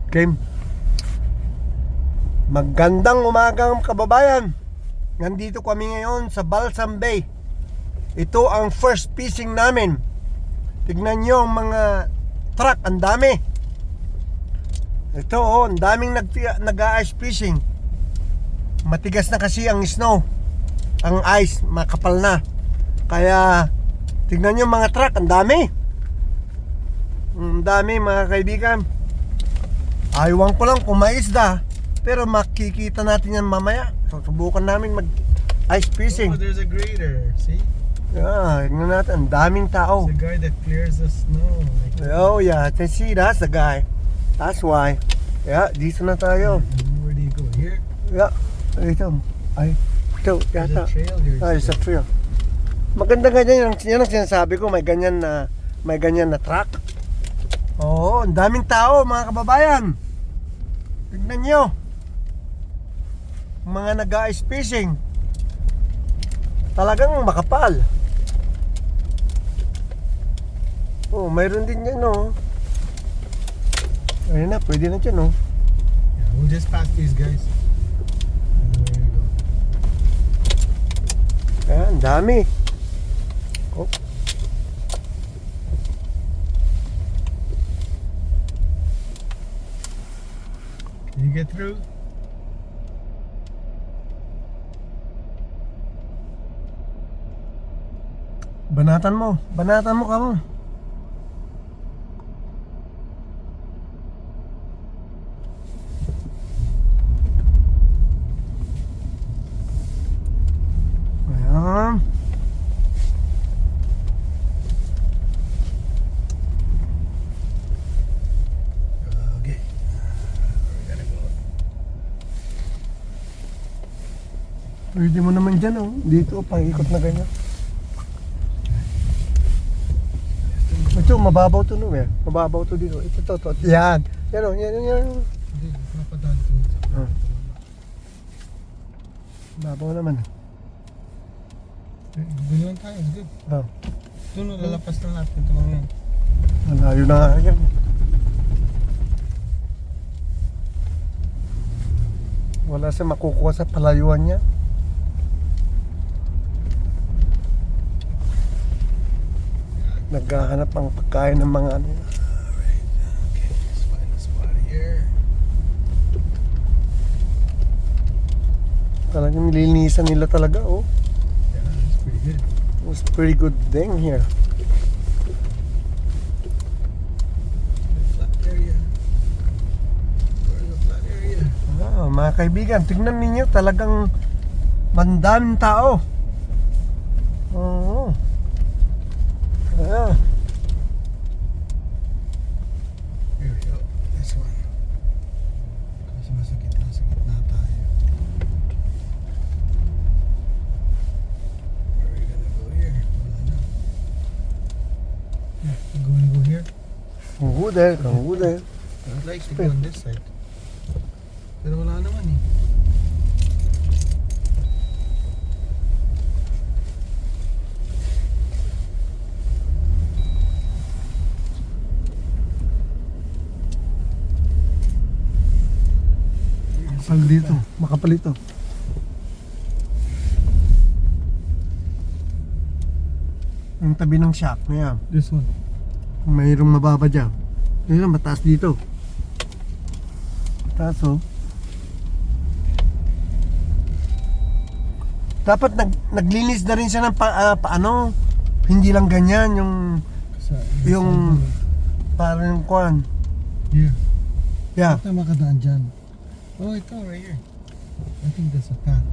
Okay. Magandang umagang kababayan. Nandito kami ngayon sa Balsam Bay. Ito ang first fishing namin. Tignan nyo ang mga truck, ang dami. Ito ang daming nag-ice fishing. Matigas na kasi ang snow. Ang ice, makapal na. Kaya tignan nyo mga truck, ang dami. Ang dami mga kaibigan. Aywan ko lang kung may isda, pero makikita natin yan mamaya. So, subukan namin mag-ice fishing. Oh, there's a grader. See? Yeah, tignan natin. Ang daming tao. It's the guy that clears the snow. Oh yeah, I can see that's the guy. That's why. Yeah, dito na tayo. Where do you go? Here? Yeah, ito. Ay, ito, There's yata. a trail here. Ah, it's a trail. Maganda ganyan. Yan ang sinasabi ko. May ganyan na truck. Oo, ang daming tao mga kababayan. Tignan nyo. Mga nag-ice fishing. Talagang makapal. Oh, mayroon din yan, oh. Ayun na, pwede na dyan, oh. Yeah, we'll just pass these guys. And where you go? Ayan, ang dami. Oh. Can you get through? Banatan mo ka mo. Ayan. Okay. We're gonna go. Pwede mo naman dyan, oh. Dito, pang-ikot na ganyan. Ito, mababaw to, no, eh. Mababaw to dito. Ito. Yan. Yan, oh. Yan. Hindi, napadaan to. Mababaw naman. Binuan tayo, it's good. Oh. Ito no, lalapas na natin. Ito lang yan. Malayo na nga yan. Wala siya makukuha sa palayuan niya. Naghahanap ang pagkain ng mga ano. Alright, okay, let's find a spot here. Talagang nilinisan nila talaga, oh. Yeah, that's pretty good. It was pretty good thing here. Flat area. Where's the flat area? Mga kaibigan, tignan ninyo talagang mandaming tao. Oo. Ayan. Here we go. This one. Kasi masakit na tayo. Where are we gonna go here? Wala na. Yeah, we're gonna go here. Kang there. I'd like to go on this side. Pero wala naman eh. Makapal dito. Makapal ito. Ang tabi ng shop na yan. This one. Mayroong mababa dyan. Yun, mataas dito. Mataas, oh. Dapat naglinis na rin siya ng paano. Hindi lang ganyan yung parang yung kuwan. Here. Yeah. Ito makadaan dyan. Oh, ito right here. I think that's a path.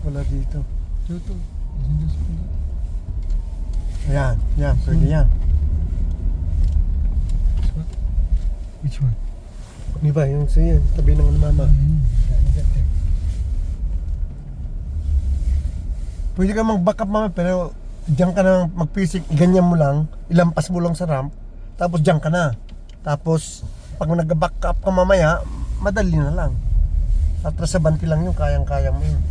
Wala dito. Ito. Isn't this one? Yan, pwede yan. This one? Which one? Di ba, yung sa yan, tabi ng mama. Pwede ka mag-back up mama, pero diyan ka na mag-physic, ganyan mo lang, ilampas mo lang sa ramp, tapos diyan ka na. Tapos, pag nag-back up ka mamaya, madali na lang. Atras sa banti lang yung kayang-kaya mo yun.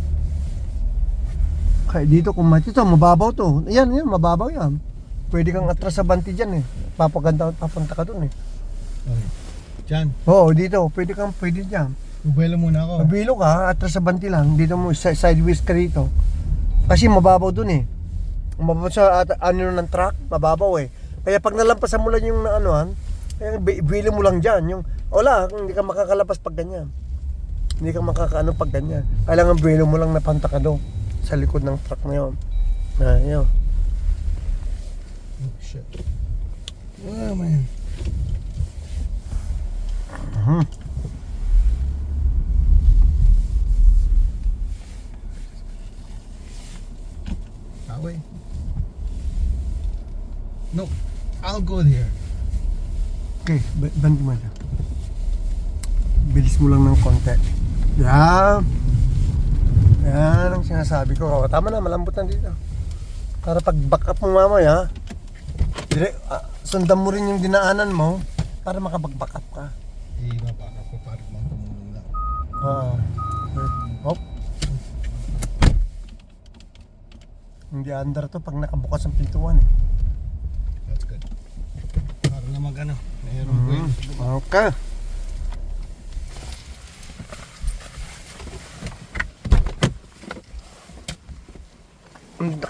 Kaya dito kung ito, mababaw to. Yan, mababaw yan. Pwede kang atras sa banti dyan eh. magpapaganda at papunta ka dun eh. Okay. Diyan, Oo, dito. Pwede dyan. bubelo muna ako. Mabilo ka, atras sa banti lang. Dito mo, sideways ka rito. Kasi mababaw dun eh. Mababaw sa ano ng truck, mababaw eh. Kaya pag nalampasan mo lang yung anuhan, bili mo lang dyan. Yung, wala, hindi ka makakalapas pag ganyan. Hindi ka makakaano pag ganyan. Kailangan bili mo lang na pantakado sa likod ng truck na yun. Yun. Oh, shit. Oh, man. Mhm. That way? No, I'll go there. Okay, bandi mo dyan. Bilis mo lang ng konti. Yan. Yan ang sinasabi ko. O, tama na, malambot na dito. Para pag back up mo mamaya, sundan mo rin yung dinaanan mo para makapag-back up ka. Ibabaka ko para tumulong lang. Hop. Hindi under to pag nakabukas ang pintuan eh. That's good. Para na mag-ano, mayroong buhay. Okay.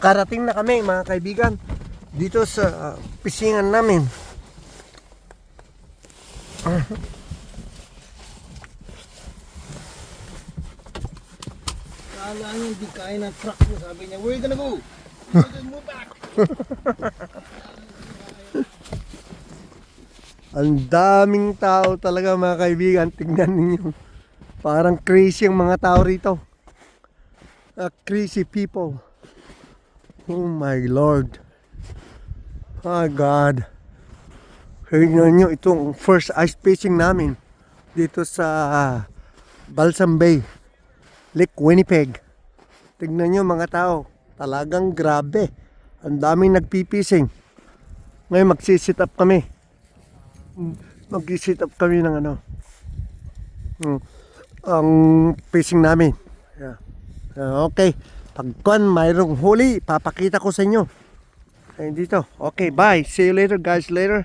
Karating na kami mga kaibigan dito sa pisingan namin. Kala niya hindi kaya ng truck mo. Sabi niya, where you gonna go? We're gonna move back. Ang daming tao talaga mga kaibigan. Tingnan ninyo. Parang crazy ang mga tao rito. Crazy people. Oh my Lord. Oh God. Tingnan nyo, itong first ice fishing namin dito sa Balsam Bay, Lake Winnipeg. Tingnan nyo mga tao, talagang grabe. Ang daming nagpipising. Ngayon magsisit up kami. Mag-sit up kami ng ano, ang fishing namin. Yeah. Okay. Pagkuan, mayroong huli. Papakita ko sa inyo. Ayun dito. Okay, bye. See you later guys. Later.